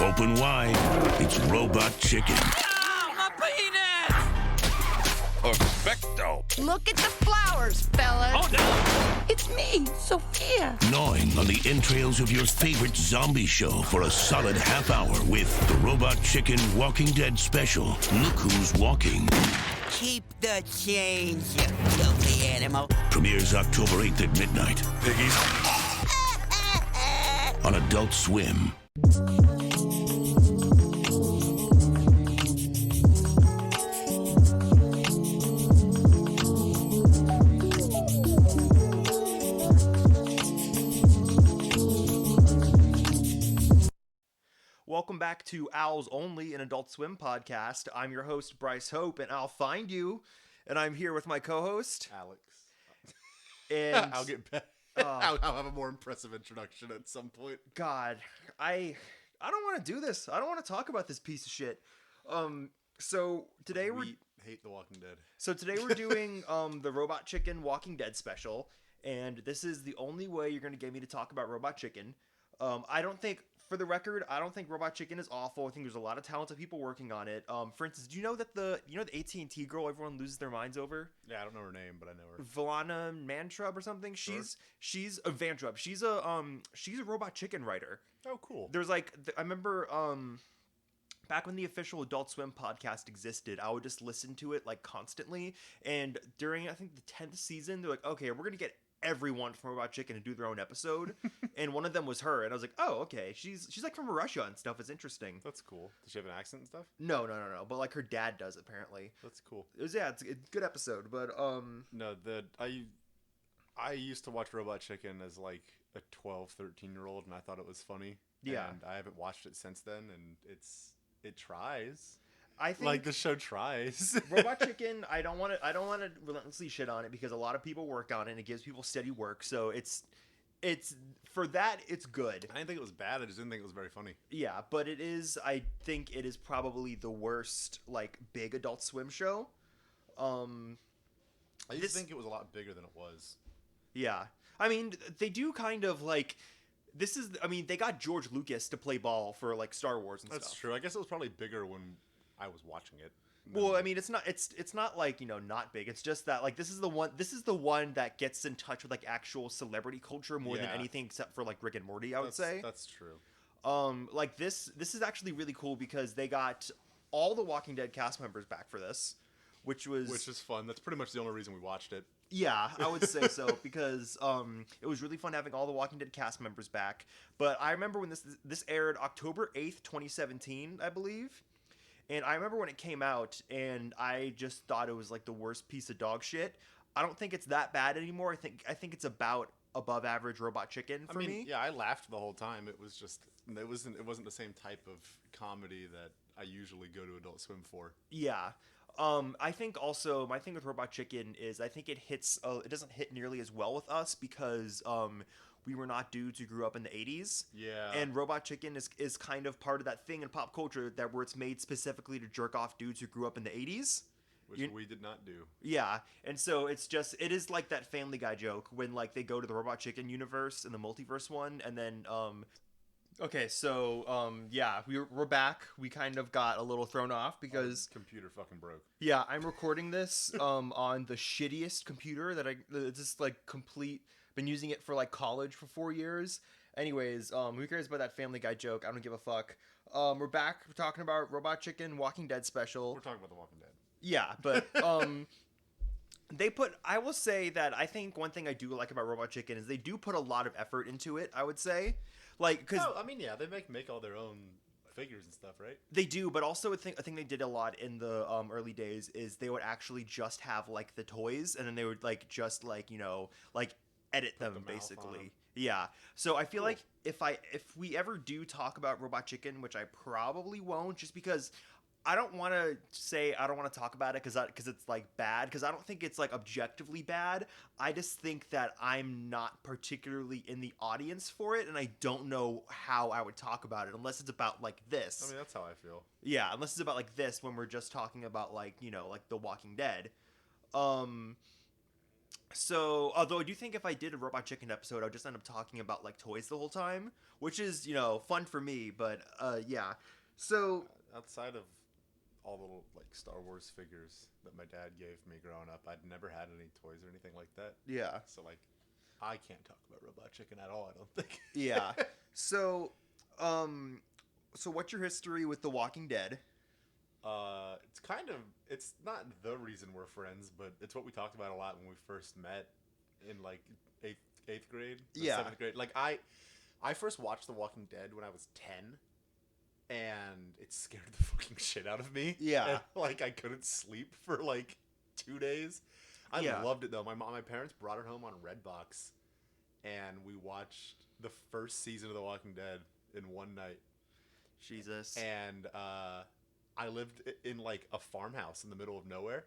Open wide. It's Robot Chicken. Oh, my penis! Perfecto. Look at the flowers, fellas. Oh, no! It's me, Sophia. Gnawing on the entrails of your favorite zombie show for a solid half hour with the Robot Chicken Walking Dead special. Look who's walking. Keep the change, you filthy animal. Premieres October 8th at midnight. Piggies. On Adult Swim. Welcome back to Owls Only, an Adult Swim podcast. I'm your host, Bryce Hope, and I'll find you. And I'm here with my co-host, Alex. And I'll get back. I'll have a more impressive introduction at some point. God, I don't want to do this. I don't want to talk about this piece of shit. So today We hate The Walking Dead. today we're doing the Robot Chicken Walking Dead special, and this is the only way you're going to get me to talk about Robot Chicken. I don't think, for the record, I don't think Robot Chicken is awful. I think there's a lot of talented people working on it. For instance, do you know that the AT&T girl everyone loses their minds over? Yeah, I don't know her name, but I know her. Valana Mantrub or something. She's a Vantrub. She's a Robot Chicken writer. Oh, cool. There's I remember back when the official Adult Swim podcast existed, I would just listen to it like constantly. And during I think the 10th season, they're like, okay, we're gonna get everyone from Robot Chicken to do their own episode, and one of them was her, and I was like, oh, okay, she's like from Russia and stuff. It's interesting. That's cool. Does she have an accent and stuff? No, but like her dad does apparently. That's cool. It's a good episode, but No, I used to watch Robot Chicken as like a 12, 13-year-old, and I thought it was funny. Yeah. And I haven't watched it since then, and it tries. I think Like the show tries. Robot Chicken, I don't want to relentlessly shit on it because a lot of people work on it and it gives people steady work. So it's for that it's good. I didn't think it was bad. I just didn't think it was very funny. Yeah, but I think it is probably the worst like big Adult Swim show. I used to think it was a lot bigger than it was. Yeah. I mean, they do kind of like they got George Lucas to play ball for like Star Wars and stuff. That's true. I guess it was probably bigger when I was watching it. Well, I mean, it's not like, not big. It's just that like this is the one that gets in touch with like actual celebrity culture more than anything except for like Rick and Morty, I would say. That's true. Like this is actually really cool because they got all the Walking Dead cast members back for this, which is fun. That's pretty much the only reason we watched it. Yeah, I would say so because it was really fun having all the Walking Dead cast members back. But I remember when this aired October 8th, 2017, I believe. And I remember when it came out, and I just thought it was like the worst piece of dog shit. I don't think it's that bad anymore. I think it's about above average Robot Chicken for me. Yeah, I laughed the whole time. It was just it wasn't the same type of comedy that I usually go to Adult Swim for. Yeah. I think also my thing with Robot Chicken is I think it doesn't hit nearly as well with us because we were not dudes who grew up in the 80s. Yeah. And Robot Chicken is kind of part of that thing in pop culture where it's made specifically to jerk off dudes who grew up in the 80s. Which we did not do. Yeah. And so it is like that Family Guy joke when like they go to the Robot Chicken universe and the multiverse one and then okay, so yeah, we're back. We kind of got a little thrown off because computer fucking broke. Yeah, I'm recording this on the shittiest computer that it's just like been using it for like college for 4 years. Anyways, who cares about that Family Guy joke? I don't give a fuck. We're back. We're talking about Robot Chicken Walking Dead special. We're talking about The Walking Dead. Yeah, but I will say that I think one thing I do like about Robot Chicken is they do put a lot of effort into it, I would say. Like, cause they make all their own figures and stuff, right? They do, but also a thing they did a lot in the early days is they would actually just have like the toys, and then they would like just like like edit them basically. Yeah. So I feel like if we ever do talk about Robot Chicken, which I probably won't, just because I don't want to say I don't want to talk about it because it's like bad, because I don't think it's like objectively bad. I just think that I'm not particularly in the audience for it, and I don't know how I would talk about it unless it's about like this. I mean, that's how I feel. Yeah, unless it's about like this when we're just talking about like like The Walking Dead. So, although I do think if I did a Robot Chicken episode, I would just end up talking about like toys the whole time, which is fun for me. But yeah. So Outside of all the like Star Wars figures that my dad gave me growing up, I'd never had any toys or anything like that. yeah, So like, I can't talk about Robot Chicken at all. I don't think. yeah. So, so what's your history with The Walking Dead? It's not the reason we're friends, but it's what we talked about a lot when we first met in like eighth grade, Yeah. 7th grade. Like I first watched The Walking Dead when I was 10, and it scared the fucking shit out of me. Yeah. And, like I couldn't sleep for like 2 days. I Yeah. loved it though. My parents brought it home on Redbox, and we watched the first season of The Walking Dead in one night. Jesus. And I lived in like a farmhouse in the middle of nowhere.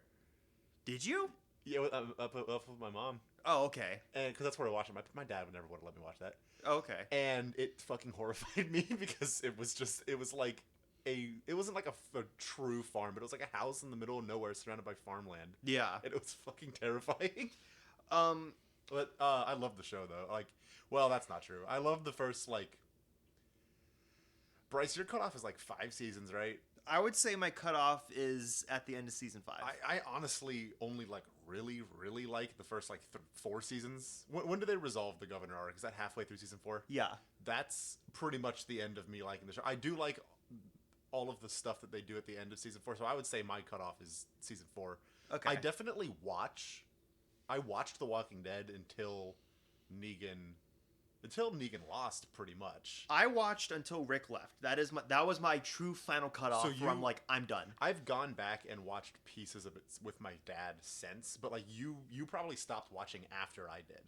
Did you? Yeah, up with my mom, Oh, okay. and because that's where I watched it. My dad would never would have let me watch that, Oh, okay. and it fucking horrified me because it wasn't like a true farm, but it was like a house in the middle of nowhere surrounded by farmland, Yeah. and it was fucking terrifying. Um. But I love the show though. Like, well, that's not true. I love the first like. Bryce, your cutoff is like 5 seasons, right? I would say my cutoff is at the end of season 5. I honestly only like really like the first like 4 seasons. When do they resolve the governor arc? Is that halfway through season 4? Yeah. That's pretty much the end of me liking the show. I do like all of the stuff that they do at the end of season 4, so I would say my cutoff is season 4. Okay. I definitely I watched The Walking Dead until Negan lost, pretty much. I watched until Rick left. That was my true final cutoff. So where I'm like, I'm done. I've gone back and watched pieces of it with my dad since, but like you probably stopped watching after I did.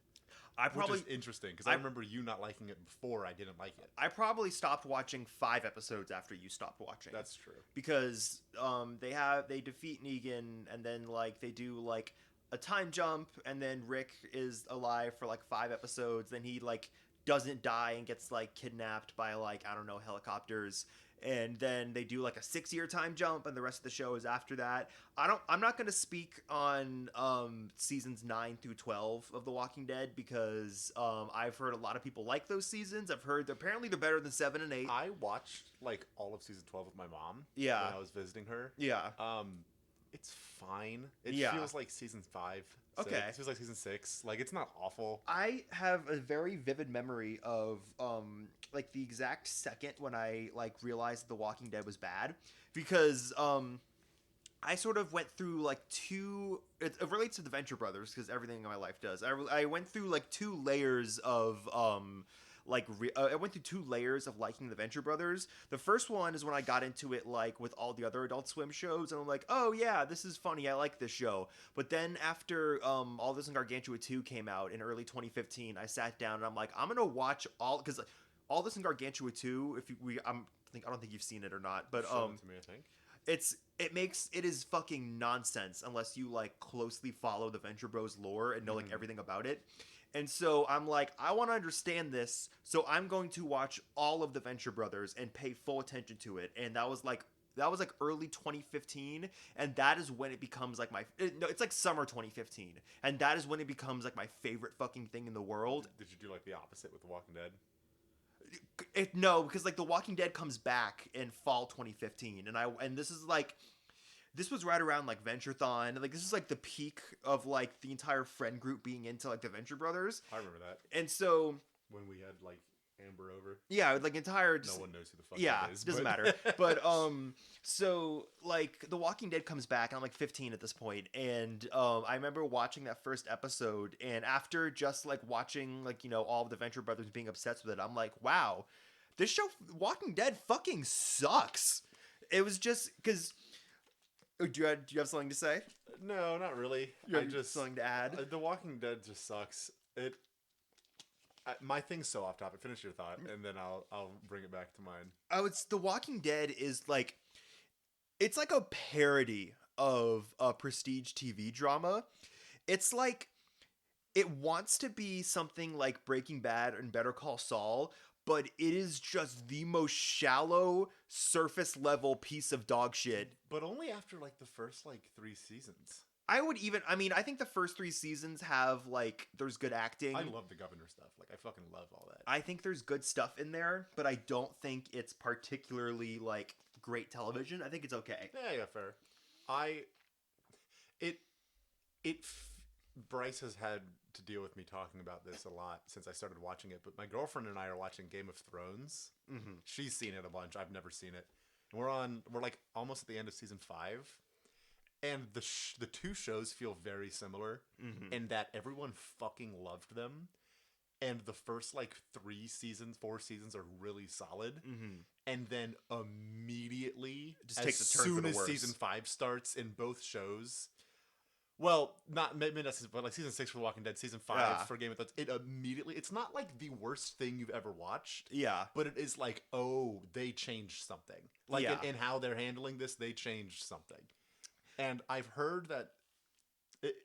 Which is interesting because I remember you not liking it before I didn't like it. I probably stopped watching 5 episodes after you stopped watching. That's true. Because they defeat Negan, and then like they do like a time jump, and then Rick is alive for like 5 episodes. Then he like doesn't die and gets like kidnapped by like, I don't know, helicopters, and then they do like a 6-year time jump, and the rest of the show is after that. I'm not going to speak on seasons 9 through 12 of The Walking Dead because I've heard a lot of people like those seasons. I've heard apparently they're better than 7 and 8. I watched like all of season 12 with my mom. Yeah. When I was visiting her. Yeah. It's fine. It Yeah. feels like season 5. Okay. It feels like season 6. Like, it's not awful. I have a very vivid memory of like the exact second when I like realized The Walking Dead was bad, because I sort of went through like it relates to the Venture Brothers because everything in my life does. I went through like 2 layers of I went through 2 layers of liking the Venture Brothers. The first one is when I got into it like with all the other Adult Swim shows, and I'm like, oh yeah, this is funny, I like this show. But then after All This in Gargantua 2 came out in early 2015, I sat down and I'm like, I'm gonna watch because All This in Gargantua 2. I don't think you've seen it or not, but Show it to me, I think. it is fucking nonsense unless you like closely follow the Venture Bros lore and know like everything about it. And so I'm like, I want to understand this, so I'm going to watch all of the Venture Brothers and pay full attention to it. And that was like early 2015, and that is when it becomes like it's like summer 2015, and that is when it becomes like my favorite fucking thing in the world. Did you do like the opposite with The Walking Dead? No, because like The Walking Dead comes back in fall 2015, and this was right around like VentureThon. Like this is like the peak of like the entire friend group being into like the Venture Brothers. I remember that. And so When we had like Amber over. yeah, like entire No one knows who the fuck yeah, it is. it doesn't but- matter. But so like The Walking Dead comes back, and I'm like 15 at this point, and I remember watching that first episode, and after just like watching like all of the Venture Brothers being obsessed with it, I'm like, wow, this show Walking Dead fucking sucks. It was just because. Do you have something to say? No, not really. You have something to add? The Walking Dead just sucks. My thing's so off topic. Finish your thought, and then I'll bring it back to mine. Oh, it's The Walking Dead is like, it's like a parody of a prestige TV drama. It's like, it wants to be something like Breaking Bad and Better Call Saul, but it is just the most shallow, surface level piece of dog shit. But only after like the first like 3 seasons. I mean, I think the first 3 seasons have, like, there's good acting. I love the governor stuff. Like, I fucking love all that. I think there's good stuff in there, but I don't think it's particularly, like, great television. I think it's okay. Yeah, fair. Bryce has had to deal with me talking about this a lot since I started watching it, but my girlfriend and I are watching Game of Thrones. Mm-hmm. She's seen it a bunch. I've never seen it. We're like almost at the end of season 5, and the 2 shows feel very similar in that everyone fucking loved them, and the first like 4 seasons are really solid, and then immediately, just as takes a turn soon for the as worse. season 5 starts in both shows. Well, maybe not season, but like season 6 for The Walking Dead, season 5 for Game of Thrones. It's not like the worst thing you've ever watched. Yeah. But it is like, oh, they changed something. Like in how they're handling this, they changed something. And I've heard that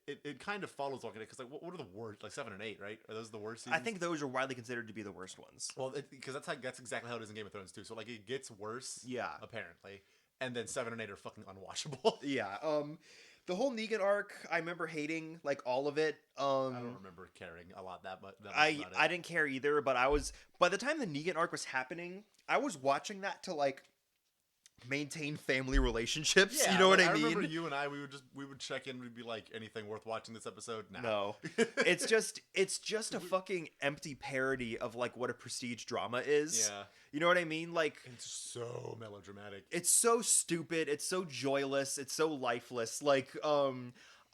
it kind of follows Walking Dead, because like, what are the worst? Like 7 and 8, right? Are those the worst seasons? I think those are widely considered to be the worst ones. Well, because that's exactly how it is in Game of Thrones too. So like it gets worse. Yeah. Apparently. And then 7 and 8 are fucking unwatchable. Yeah. The whole Negan arc, I remember hating, like, all of it. I don't remember caring a lot that much about it. I didn't care either, but by the time the Negan arc was happening, I was watching that to, like, maintain family relationships. Yeah, you know what I I mean? remember you and I, we would check in, we'd be like, anything worth watching this episode? Nah. No. It's just a fucking empty parody of, like, what a prestige drama is. Yeah. You know what I mean? Like, It's so melodramatic. it's so stupid, it's so joyless, it's so lifeless. Like,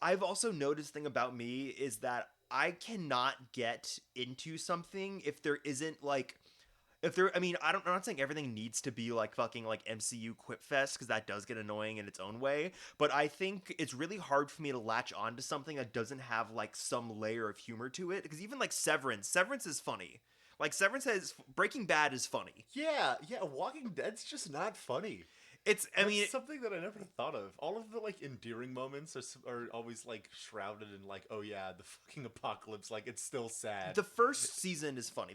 I've also noticed thing about me is that I cannot get into something if there isn't, like, I mean, I'm not saying everything needs to be like fucking like MCU quip fest, because that does get annoying in its own way. But I think it's really hard for me to latch onto something that doesn't have like some layer of humor to it. Because even like Severance is funny. Like Breaking Bad is funny. Yeah, Walking Dead's just not funny. It's something that I never thought of. All of the like endearing moments are always like shrouded in like, oh yeah, the fucking apocalypse. Like it's still sad. The first season is funny.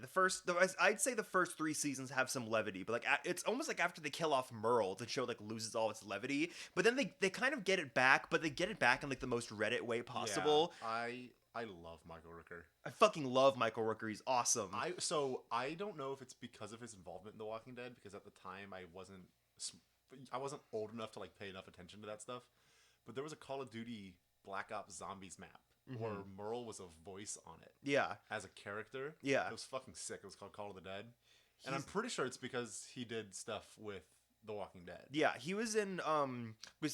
I'd say the first 3 seasons have some levity, but like it's almost like after they kill off Merle, the show like loses all its levity. But then they kind of get it back, but they get it back in like the most Reddit way possible. Yeah, I love Michael Rooker. I fucking love Michael Rooker. He's awesome. I don't know if it's because of his involvement in The Walking Dead, because at the time I wasn't old enough to like pay enough attention to that stuff, but there was a Call of Duty Black Ops Zombies map where Merle was a voice on it. Yeah. As a character. Yeah. It was fucking sick. It was called Call of the Dead. And I'm pretty sure it's because he did stuff with The Walking Dead. Yeah, he was in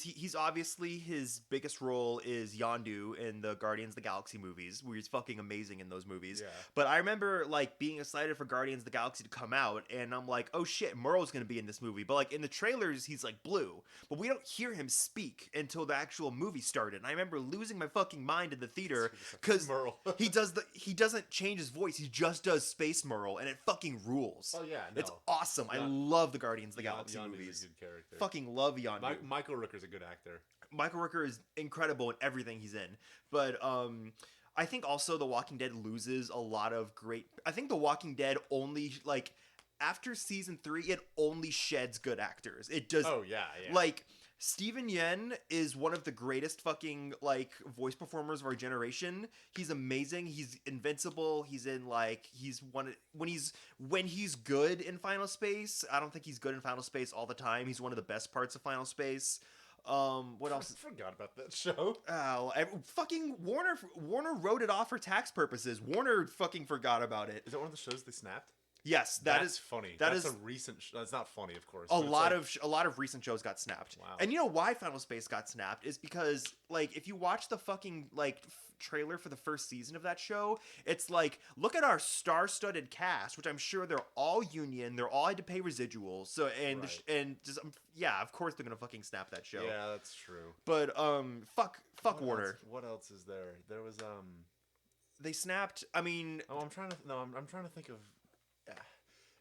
he's obviously, his biggest role is Yondu in the Guardians of the Galaxy movies, where he's fucking amazing in those movies. Yeah. But I remember like being excited for Guardians of the Galaxy to come out, and I'm like, oh shit, Merle's gonna be in this movie. But like in the trailers, he's like blue, but we don't hear him speak until the actual movie started. And I remember losing my fucking mind in the theater because Merle. he doesn't change his voice. He just does Space Merle, and it fucking rules. Oh yeah, no. It's awesome. I love the Guardians of the Galaxy Yondu's movies. a good character. Fucking love Yondu. Michael Rooker's a good actor. Michael Rooker is incredible in everything he's in. But I think also The Walking Dead loses a lot of great... I think The Walking Dead only, like, after season 3, it only sheds good actors. It does... Oh, yeah. Like, Steven Yeun is one of the greatest fucking, like, voice performers of our generation. He's amazing. He's invincible. He's in, like, when he's good in Final Space. I don't think he's good in Final Space all the time. He's one of the best parts of Final Space. What else? I forgot about that show. Fucking Warner wrote it off for tax purposes. Warner fucking forgot about it. Is that one of the shows they snapped? Yes, that's funny. That's a recent. That's not funny, of course. A lot of recent shows got snapped. Wow. And you know why Final Space got snapped is because, like, if you watch the fucking like trailer for the first season of that show, it's like, look at our star-studded cast, which I'm sure they're all union. They're all had to pay residuals. So yeah, of course they're gonna fucking snap that show. Yeah, that's true. But fuck Warner. What else is there? There was They snapped. I mean, I'm trying to think of.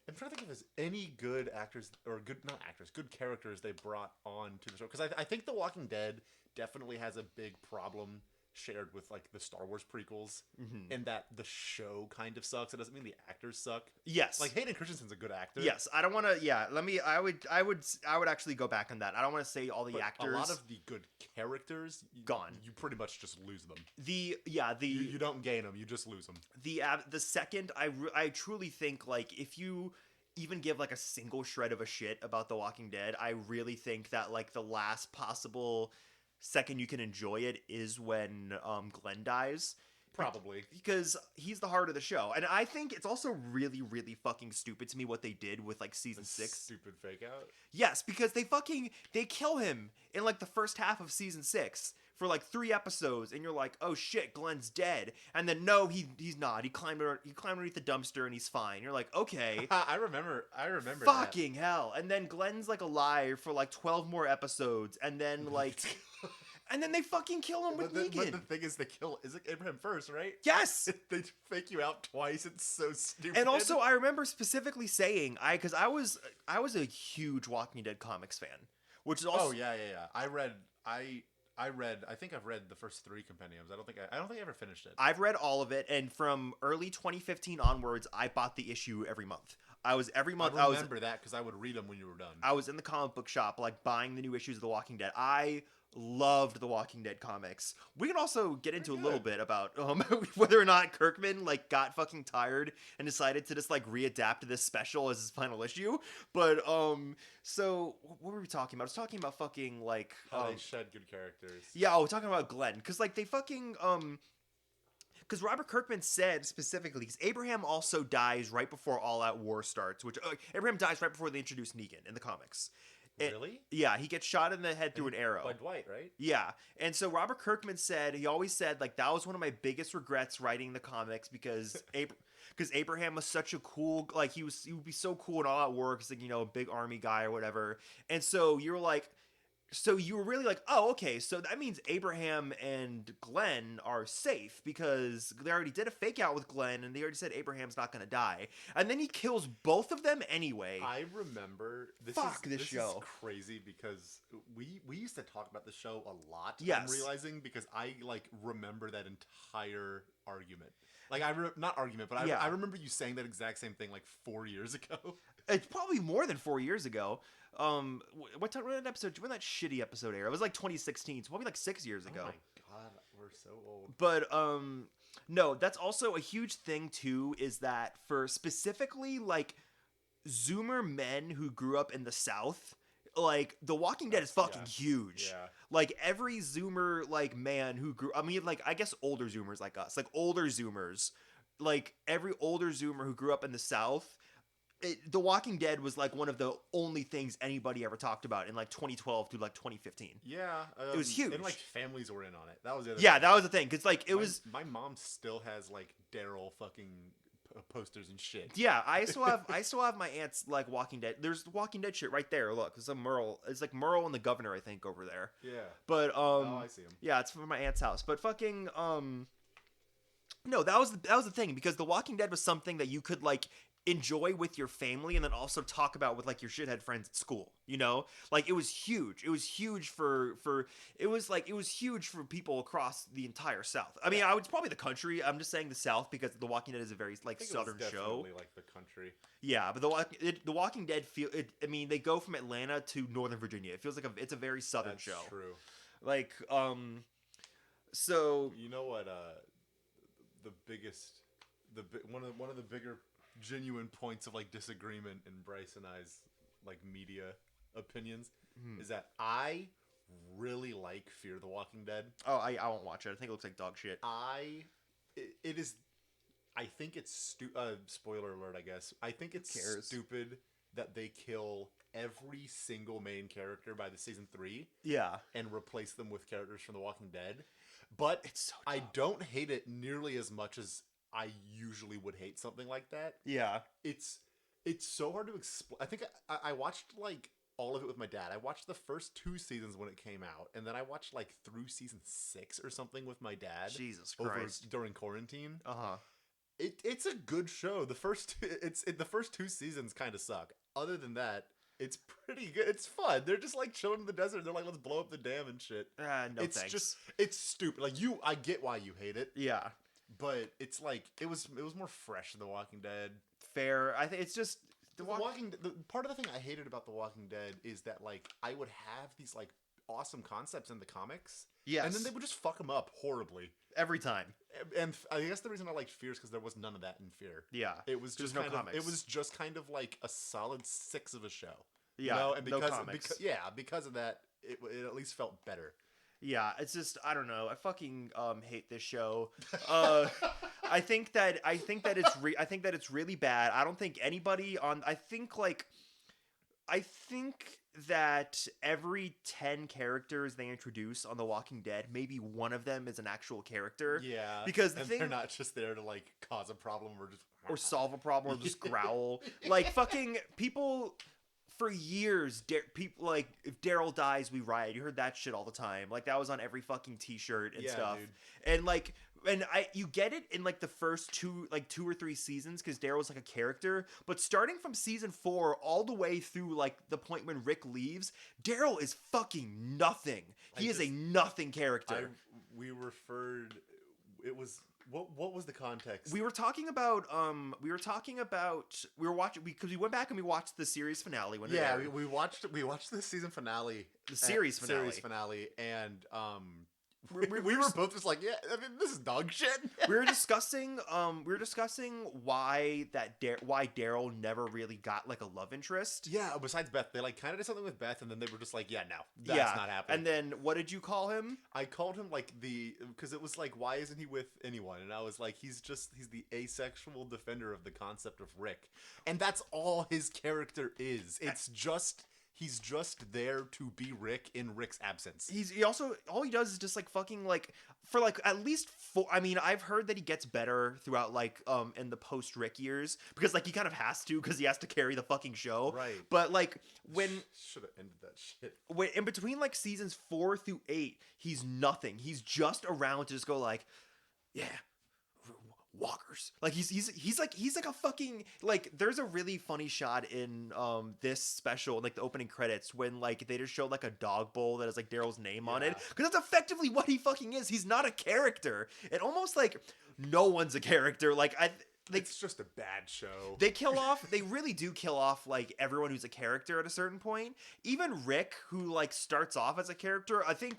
I'm trying to think if there's any good actors or good characters they brought on to the show, because I think The Walking Dead definitely has a big problem shared with like the Star Wars prequels, and that the show kind of sucks. It doesn't mean the actors suck. Yes. Like Hayden Christensen's a good actor. Yes, I don't want to. Yeah, let me. I would actually go back on that. I don't want to say all the But actors. a lot of the good characters Gone. You pretty much just lose them. You don't gain them. You just lose them. the second I truly think like if you even give like a single shred of a shit about The Walking Dead, I really think that like the last possible second you can enjoy it is when Glenn dies. Probably. Because he's the heart of the show. And I think it's also really, really fucking stupid to me what they did with like season 6. Stupid fake out. Yes, because they kill him in like the first half of season 6 for like 3 episodes, and you're like, oh shit, Glenn's dead. And then no, he's not. He climbed underneath the dumpster and he's fine. You're like, okay. I remember Fucking hell. And then Glenn's like alive for like 12 more episodes, and then like and then they fucking kill him with Negan. But the thing is, they kill Abraham first, right? Yes. They fake you out twice. It's so stupid. And also, I remember specifically saying, because I was a huge Walking Dead comics fan, which is also. Oh yeah. I think I've read the first 3 compendiums. I don't think I ever finished it. I've read all of it, and from early 2015 onwards, I bought the issue every month. I remember that because I would read them when you were done. I was in the comic book shop, like buying the new issues of The Walking Dead. I loved the Walking Dead comics. We can also get into a little bit about whether or not Kirkman like got fucking tired and decided to just like readapt this special as his final issue. But so what were we talking about? I was talking about fucking like how they shed good characters. Yeah, we're talking about Glenn because like they fucking because Robert Kirkman said specifically, because Abraham also dies right before All Out War starts, which Abraham dies right before they introduce Negan in the comics. Really? Yeah, he gets shot in the head through an arrow. By Dwight, right? Yeah. And so Robert Kirkman he always said, like, that was one of my biggest regrets writing the comics because Abraham was such a cool, like, he would be so cool in All Out War because, like, you know, a big army guy or whatever. And so you were really like, oh, okay, so that means Abraham and Glenn are safe because they already did a fake out with Glenn and they already said Abraham's not going to die. And then he kills both of them anyway. I remember this show is crazy because we used to talk about the show a lot. Yes. I'm realizing because I like remember that entire argument. Like I remember you saying that exact same thing like 4 years ago. It's probably more than 4 years ago. When that shitty episode aired? It was like 2016, so probably like 6 years ago. Oh my god, we're so old. But no, that's also a huge thing too, is that for specifically like Zoomer men who grew up in the South, like The Walking Dead is fucking huge. Yeah. Like every Zoomer like man who I guess older Zoomers like us, like older Zoomers, like every older Zoomer who grew up in the South. The Walking Dead was like one of the only things anybody ever talked about in like 2012 to like 2015. Yeah, it was huge. And like families were in on it. That was the other yeah, thing. that was the thing because like my mom still has like Daryl fucking posters and shit. Yeah, I still have my aunt's like Walking Dead. There's Walking Dead shit right there. Look, there's a Merle. It's like Merle and the Governor, I think, over there. Yeah. But oh, I see him. Yeah, it's from my aunt's house. But fucking no, that was the thing because The Walking Dead was something that you could like enjoy with your family and then also talk about with like your shithead friends at school, you know? Like it was huge. It was huge for people across the entire South. I mean, it's probably the country. I'm just saying the South because The Walking Dead is a very like southern show. Like the country. Yeah, but The Walking Dead they go from Atlanta to Northern Virginia. It feels like it's a very southern show. That's true. Like so you know what one of the bigger genuine points of like disagreement in Bryce and I's like media opinions is that I really like Fear the Walking Dead. Oh, I won't watch it. I think it looks like dog shit. I think it's spoiler alert, I guess. I think it's stupid that they kill every single main character by the season 3. Yeah. And replace them with characters from The Walking Dead. But it's so I don't hate it nearly as much as I usually would hate something like that. Yeah. It's so hard to explain. I think I watched like all of it with my dad. I watched the first 2 seasons when it came out, and then I watched like through season 6 or something with my dad. Jesus Christ. During quarantine. Uh-huh. It's a good show. The first 2 seasons kind of suck. Other than that, It's pretty good. It's fun. They're just like chilling in the desert. They're like, let's blow up the dam and shit. No it's thanks. just it's stupid. Like I get why you hate it. Yeah. But it's like it was more fresh than The Walking Dead. Fair. I think it's just The part of the thing I hated about The Walking Dead is that like I would have these like awesome concepts in the comics. Yes. And then they would just fuck them up horribly. Every time. And I guess the reason I liked Fear is because there was none of that in Fear. Yeah. It was just no kind comics. of, it was just kind of like a solid 6 of a show. Yeah. You know? And no comics. because of that, it at least felt better. Yeah, it's just I don't know. I fucking hate this show. I think that it's really bad. I don't think anybody on. I think that every 10 characters they introduce on The Walking Dead, maybe one of them is an actual character. Yeah, because they're not just there to like cause a problem or solve a problem or just growl. Like fucking people. For years, people like if Daryl dies, we riot. You heard that shit all the time. Like that was on every fucking T-shirt and stuff. Dude. And you get it in like the first 2 or 3 seasons because Daryl's like a character. But starting from season 4 all the way through like the point when Rick leaves, Daryl is fucking nothing. He is a nothing character. We referred. It was. What was the context? We were watching because we went back and we watched the series finale when we watched the season finale, the series finale, and we were both just like, yeah, I mean, this is dog shit. we were discussing why Daryl never really got like a love interest. Yeah, besides Beth, they like kind of did something with Beth, and then they were just like, yeah, no, that's not happening. And then what did you call him? I called him like because it was like, why isn't he with anyone? And I was like, he's the asexual defender of the concept of Rick, and that's all his character is. He's just there to be Rick in Rick's absence. He also all he does is just like fucking like for like at least 4. I mean, I've heard that he gets better throughout like in the post Rick years because like he kind of has to because he has to carry the fucking show. Right. But like when should have ended that shit. When in between like seasons 4 through 8, he's nothing. He's just around to just go like, yeah. Walkers, like he's like a fucking like. There's a really funny shot in this special, like the opening credits, when like they just show like a dog bowl that has like Daryl's name on it, because that's effectively what he fucking is. He's not a character, and almost like no one's a character. Like it's just a bad show. They really do kill off like everyone who's a character at a certain point. Even Rick, who like starts off as a character, I think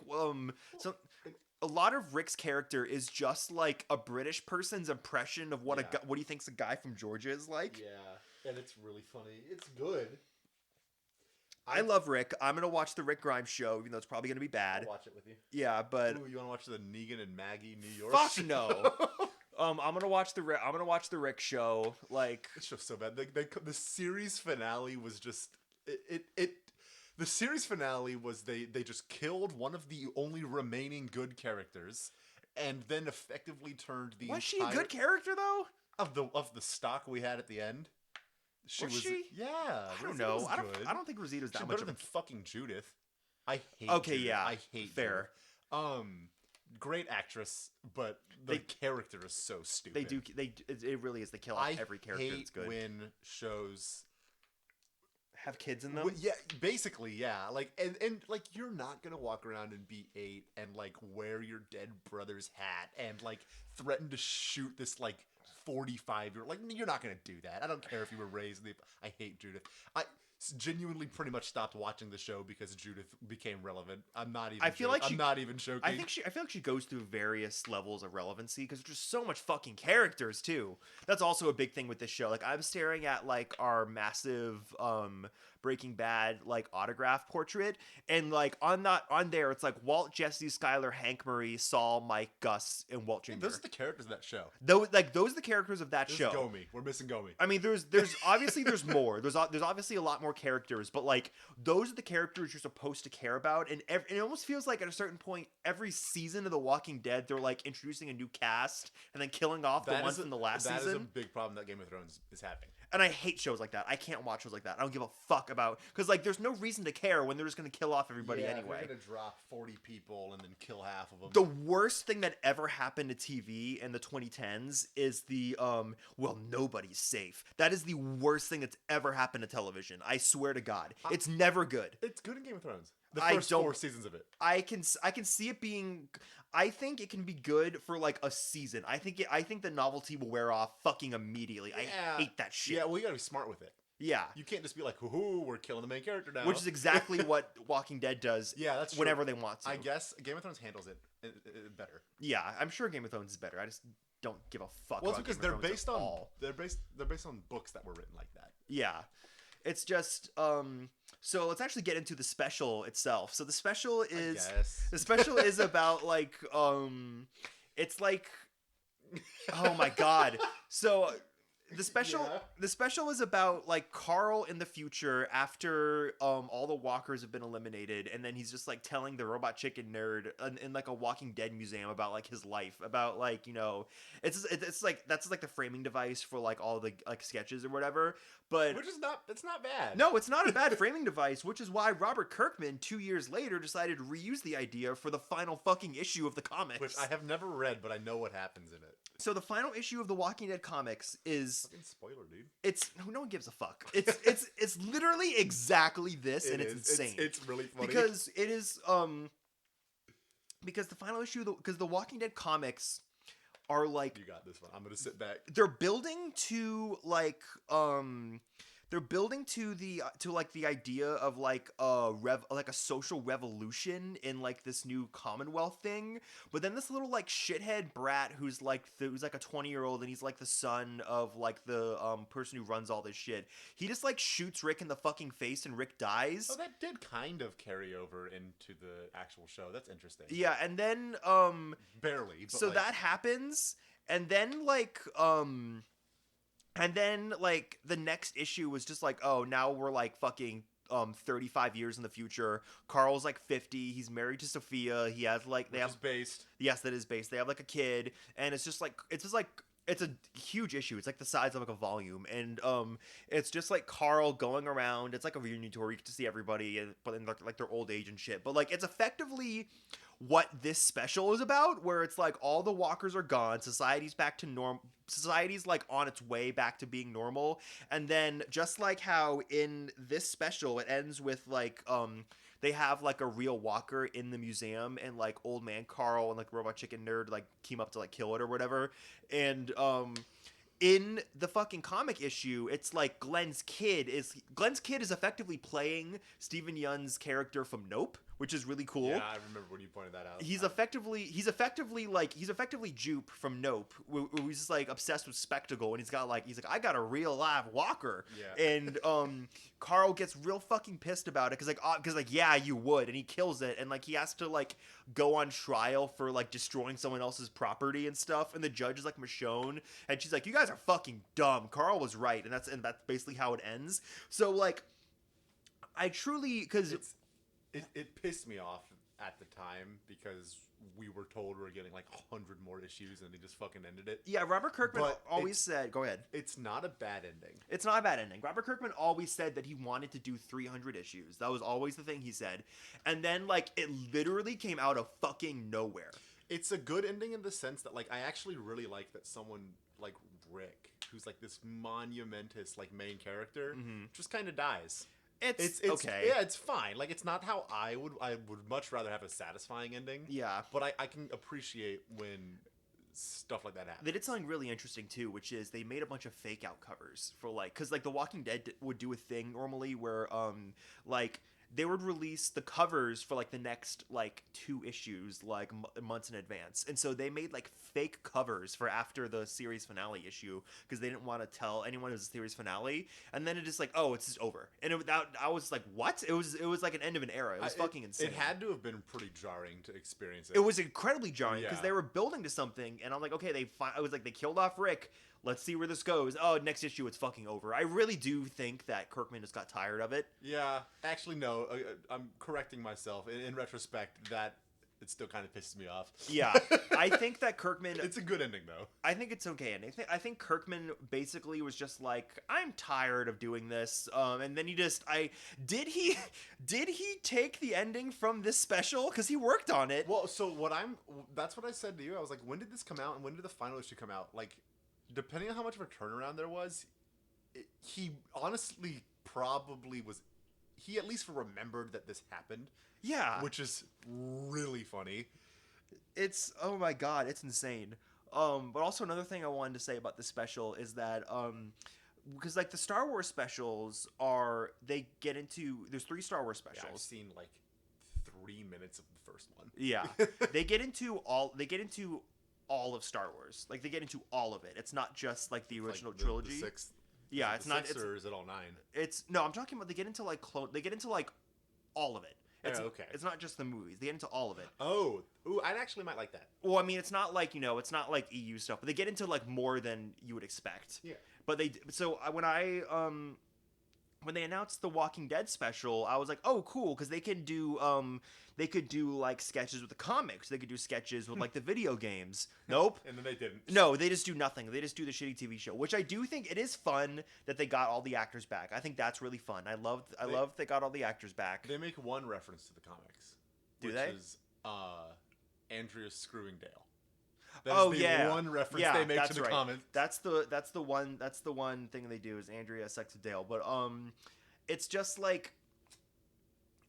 a lot of Rick's character is just like a British person's impression of what he thinks a guy from Georgia is like. Yeah, and it's really funny. It's good. I love Rick. I'm gonna watch the Rick Grimes show, even though it's probably gonna be bad. I'll watch it with you. Yeah, but you want to watch the Negan and Maggie New York? Fuck no. I'm gonna watch the Rick show. Like it's just so bad. The series finale was just The series finale was they just killed one of the only remaining good characters, and then effectively turned the Was she a good character though? Of the stock we had at the end. Was she? Yeah. I don't know. I don't think Rosita's that much better than fucking Judith. I hate. Okay, Judith. yeah. I hate. Fair. Judith. Great actress, but the character is so stupid. It really is. They kill off every character that's good. I hate when shows have kids in them. Yeah, basically, yeah. Like, and like, you're not gonna walk around and be 8 and like wear your dead brother's hat and like threaten to shoot this like 45-year-old. Like, you're not gonna do that. I don't care if you were raised. I hate Judith. I genuinely pretty much stopped watching the show because Judith became relevant. I'm not even joking. I feel like she goes through various levels of relevancy because there's just so much fucking characters too. That's also a big thing with this show. Like I'm staring at like our massive Breaking Bad like autograph portrait, and like on there it's like Walt, Jesse, Skyler, Hank, Marie, Saul, Mike, Gus, and Walt Jr. Those are the characters of that show. Those are the characters of that show. Gomi. We're missing Gomi. I mean, there's obviously there's more. There's obviously a lot more characters, but like those are the characters you're supposed to care about, and it almost feels like at a certain point every season of The Walking Dead they're like introducing a new cast and then killing off the ones from the last season. That is a big problem that Game of Thrones is having. And I hate shows like that. I can't watch shows like that. I don't give a fuck about because like there's no reason to care when they're just gonna kill off everybody anyway. They're gonna drop 40 people and then kill half of them. The worst thing that ever happened to TV in the 2010s is the well, nobody's safe. That is the worst thing that's ever happened to television. I swear to God, it's never good. It's good in Game of Thrones. The first 4 seasons of it. I can see it being. I think it can be good for like a season. I think the novelty will wear off fucking immediately. I hate that shit. Yeah, well, you gotta be smart with it. Yeah. You can't just be like, "Hoo, we're killing the main character now." Which is exactly what Walking Dead does. Yeah, that's true. Whenever they want to. I guess Game of Thrones handles it better. Yeah, I'm sure Game of Thrones is better. I just don't give a fuck. Well, it's about because Game of they're Thrones based on books that were written like that. Yeah. It's just so let's actually get into the special itself. So the special is about like it's like oh my god. So the special is about like Carl in the future after all the walkers have been eliminated, and then he's just like telling the robot chicken nerd in like a Walking Dead museum about like his life, about like, you know, it's like that's like the framing device for like all the like sketches or whatever. But it's not bad. No, it's not a bad framing device, which is why Robert Kirkman 2 years later decided to reuse the idea for the final fucking issue of the comics. Which I have never read, but I know what happens in it. So the final issue of the Walking Dead comics is fucking spoiler, dude. It's no one gives a fuck. It's literally exactly this, and it's insane. It's really funny because it is because the final issue because the Walking Dead comics are like, you got this one. I'm gonna sit back. They're building to like they're building to the idea of like a social revolution in like this new Commonwealth thing, but then this little like shithead brat who's like a 20-year-old, and he's like the son of like the person who runs all this shit. He just like shoots Rick in the fucking face, and Rick dies. Oh, that did kind of carry over into the actual show. That's interesting. Yeah, and then barely. But so like, that happens, and then like the next issue was just like, oh, now we're like fucking 35 years in the future. Carl's like 50. He's married to Sophia. He has like based. Yes, that is based. They have like a kid, and it's a huge issue. It's like the size of like a volume, and it's just like Carl going around. It's like a reunion tour. You get to see everybody, but in like their old age and shit. But like it's effectively what this special is about, where it's like all the walkers are gone, society's back to normal, society's like on its way back to being normal, and then just like how in this special it ends with like they have like a real walker in the museum, and like old man Carl and like robot chicken nerd like came up to like kill it or whatever, and in the fucking comic issue, it's like Glenn's kid is effectively playing Steven Yeun's character from Nope, which is really cool. Yeah, I remember when you pointed that out. He's effectively Jupe from Nope, who's just like obsessed with spectacle, and he's like I got a real live walker. Yeah. And Carl gets real fucking pissed about it because yeah, you would, and he kills it, and like he has to like go on trial for like destroying someone else's property and stuff, and the judge is like Michonne, and she's like, you guys are fucking dumb. Carl was right, and that's basically how it ends. So like, I truly because it pissed me off at the time because we were told we were getting like 100 more issues, and they just fucking ended it. Yeah, Robert Kirkman always said, go ahead. It's not a bad ending. It's not a bad ending. Robert Kirkman always said that he wanted to do 300 issues. That was always the thing he said. And then like it literally came out of fucking nowhere. It's a good ending in the sense that like I actually really like that someone like Rick, who's like this monumentous like main character, just kind of dies. It's okay. Yeah, it's fine. Like, it's not how I would much rather have a satisfying ending. Yeah. But I can appreciate when stuff like that happens. They did something really interesting, too, which is they made a bunch of fake out covers for, like, because, like, The Walking Dead would do a thing normally where, like, they would release the covers for like the next like 2 issues like months in advance, and so they made like fake covers for after the series finale issue because they didn't want to tell anyone it was a series finale, and then it just like, oh, it's just over, and I was like, what? It was like an end of an era. It was fucking insane. It had to have been pretty jarring to experience it. It was incredibly jarring because they were building to something, and I'm like, okay, I was like, they killed off Rick. Let's see where this goes. Oh, next issue, it's fucking over. I really do think that Kirkman just got tired of it. Yeah. Actually, no. I'm correcting myself. In retrospect, that it still kind of pisses me off. Yeah, I think that Kirkman. It's a good ending though. I think it's okay, and I think Kirkman basically was just like, I'm tired of doing this, and then did he take the ending from this special because he worked on it. Well, so that's what I said to you. I was like, when did this come out, and when did the final issue come out? Like, depending on how much of a turnaround there was, he honestly probably was. He at least remembered that this happened. Yeah, Which is really funny. it's, oh my god, it's insane. But also another thing I wanted to say about this special is that because like the Star Wars specials there's 3 Star Wars Yeah, I've specials. seen like 3 minutes of the first one. Yeah, they get into all of Star Wars. Like they get into all of it. It's not just like the original Like trilogy. The sixth. Yeah, Is it it's the not. sixth, or is it all 9? It's no. I'm talking about they get into like They get into like all of it. It's, okay. It's not just the movies. They get into all of it. Oh, ooh, I actually might like that. Well, I mean, it's not like it's not like EU stuff, but they get into like more than you would expect. Yeah. But when they announced the Walking Dead special, I was like, oh, cool, because they could do like sketches with the comics. They could do sketches with like the video games. Nope. And then they didn't. No, they just do nothing. They just do the shitty TV show, which I do think it is fun that they got all the actors back. I think that's really fun. I love they got all the actors back. They make one reference to the comics. Do which they? Is Andrea screwing Dale. One reference they make to the comics. That's the one thing they do is Andrea sex with Dale. But it's just like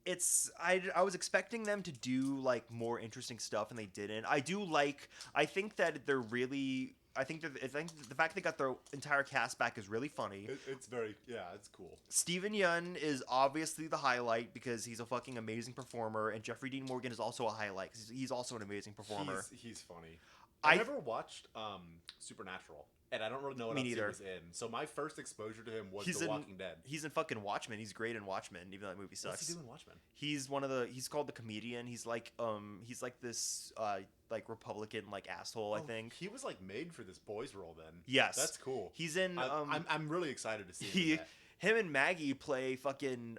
I was expecting them to do like more interesting stuff and they didn't. I think that they're really I think the fact they got their entire cast back is really funny. It's cool. Steven Yeun is obviously the highlight because he's a fucking amazing performer, and Jeffrey Dean Morgan is also a highlight because he's also an amazing performer. He's funny. I never watched Supernatural, and I don't really know what else he was in. So my first exposure to him was The Walking Dead. He's in fucking Watchmen. He's great in Watchmen, even though that movie sucks. What's he doing in Watchmen? He's called the Comedian. He's like this like Republican like asshole. I think he was like made for this boys role. Then yes, that's cool. He's in. I'm really excited to see him and Maggie play fucking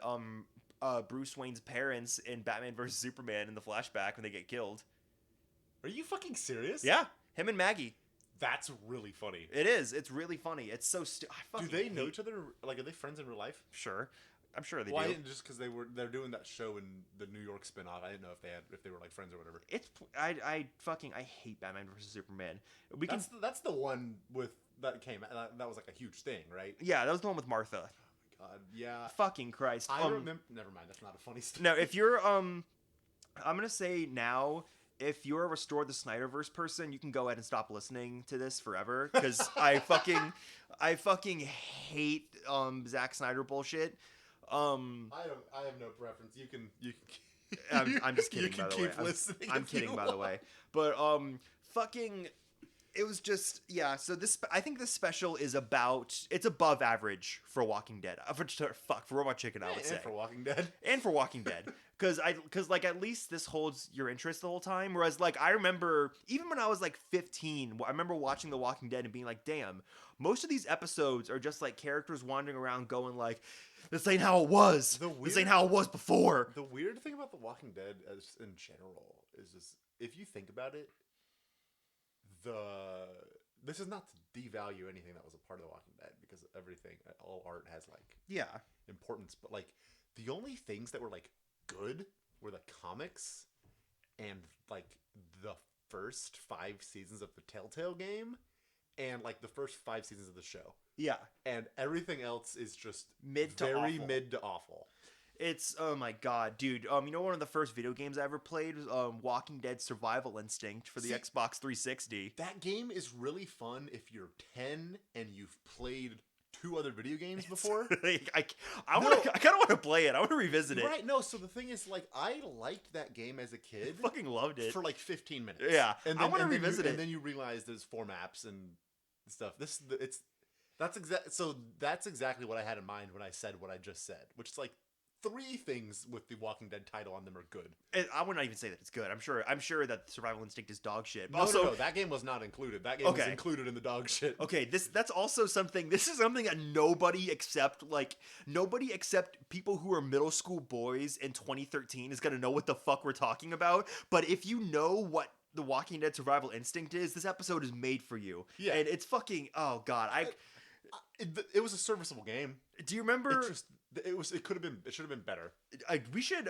Bruce Wayne's parents in Batman vs Superman in the flashback when they get killed. Are you fucking serious? Yeah, him and Maggie. That's really funny. It is. It's really funny. It's so do they know each other? Like, are they friends in real life? Sure, I'm sure they do. do. Just because they're doing that show in the New York spinoff. I didn't know if they were like friends or whatever. I hate Batman vs Superman. That's the one with that came that was like a huge thing, right? Yeah, that was the one with Martha. Oh my God, yeah. Fucking Christ. I remember. Never mind. That's not a funny story. Now, if you're I'm gonna say now, if you're a Restore the Snyderverse person, you can go ahead and stop listening to this forever because I fucking hate Zack Snyder bullshit. I have no preference. You can. I'm just kidding. You can by the keep way. listening. I'm kidding, by the way. But fucking. It was just so I think this special is above average for Walking Dead. For Robot Chicken, I would say. And for Walking Dead. And for Walking Dead. Because like at least this holds your interest the whole time. Whereas like I remember even when I was like 15, I remember watching The Walking Dead and being like, damn, most of these episodes are just like characters wandering around going like, this ain't how it was. This ain't how it was before. The weird thing about The Walking Dead in general is just if you think about it, this is not to devalue anything that was a part of The Walking Dead because all art has like importance, but like the only things that were like good were the comics and like the first 5 seasons of the Telltale game and like the first 5 seasons of the show. Yeah. And everything else is just mid to awful. It's oh my god, dude. You know, one of the first video games I ever played was Walking Dead Survival Instinct for the Xbox 360. That game is really fun if you're 10 and you've played 2 other video games before. I kind of want to play it. I want to revisit it. Right? No. So the thing is, like, I liked that game as a kid. I fucking loved it for like 15 minutes. Yeah, and I want to revisit it. And then you realize there's 4 maps and stuff. That's exactly what I had in mind when I said what I just said, which is like 3 things with the Walking Dead title on them are good. I would not even say that it's good. I'm sure that Survival Instinct is dog shit. But No, that game was not included. That game was included in the dog shit. Okay, that's also something. This is something that nobody except people who are middle school boys in 2013 is gonna know what the fuck we're talking about. But if you know what The Walking Dead Survival Instinct is, this episode is made for you. Yeah, and it's fucking God. It was a serviceable game. Do you remember? It could have been. It should have been better. We should.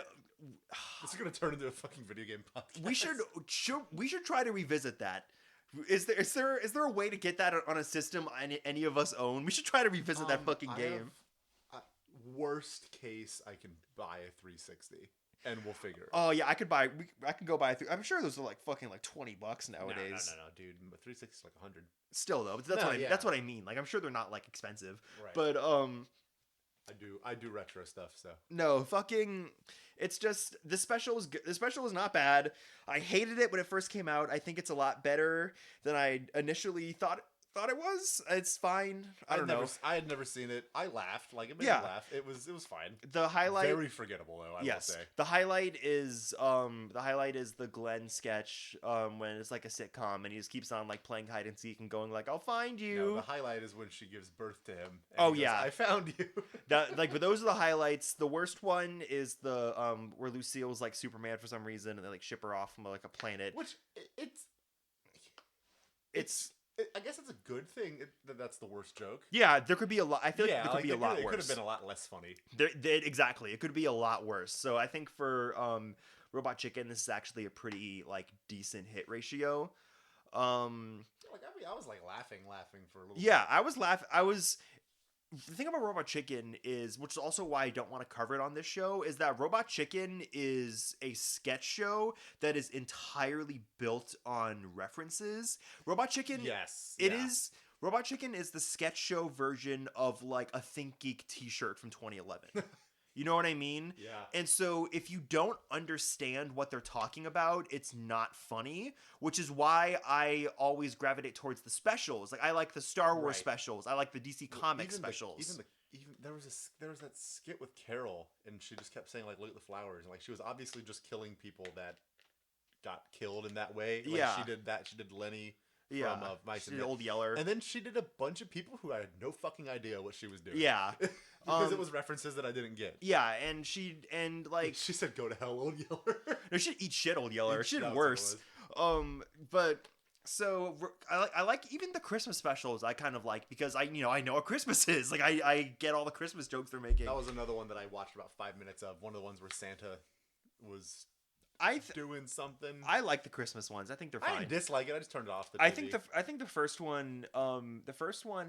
This is gonna turn into a fucking video game podcast. We should try to revisit that. Is there a way to get that on a system any of us own? We should try to revisit that fucking game. Worst case, I can buy a 360, and we'll figure. Oh yeah, I could go buy. I'm sure those are like fucking like $20 nowadays. No, dude. 360 is like 100. Still though, that's what I mean. Like I'm sure they're not like expensive. Right. But I do retro stuff, so. No, fucking it's just this special was good. This special was not bad. I hated it when it first came out. I think it's a lot better than I initially thought it was. It's fine. I don't know. I had never seen it. I laughed. Like it made me laugh. It was fine. The highlight, very forgettable though, I will say. The highlight is the Glenn sketch when it's like a sitcom and he just keeps on like playing hide and seek and going like I'll find you. No, the highlight is when she gives birth to him. And goes, I found you. But those are the highlights. The worst one is the where Lucille's like Superman for some reason and they like ship her off from like a planet. Which I guess it's a good thing that that's the worst joke. Yeah, there could be a lot. I feel like there could be a lot worse. It could have been a lot less funny. Exactly, it could be a lot worse. So I think for Robot Chicken, this is actually a pretty like decent hit ratio. I was like laughing for a little. Yeah, bit. I was laughing. The thing about Robot Chicken is, which is also why I don't want to cover it on this show, is that Robot Chicken is a sketch show that is entirely built on references. Robot Chicken, Robot Chicken is the sketch show version of like a Think Geek t-shirt from 2011. You know what I mean? Yeah. And so if you don't understand what they're talking about, it's not funny, which is why I always gravitate towards the specials. Like I like the Star Wars specials. I like the DC Comics specials. Even there was that skit with Carol, and she just kept saying like, "Look at the flowers," and like she was obviously just killing people that got killed in that way. Like, she did that. She did Lenny. From Mice and Men. Old Yeller. And then she did a bunch of people who I had no fucking idea what she was doing. Yeah. Because it was references that I didn't get. Yeah, and she said, "Go to hell, Old Yeller." No, she'd eat shit, Old Yeller. She did worse. But so I like even the Christmas specials. I kind of like because I know what Christmas is. Like I get all the Christmas jokes they're making. That was another one that I watched about 5 minutes of. One of the ones where Santa was doing something. I like the Christmas ones. I think they're fine. I dislike it. I just turned it off. I think the first one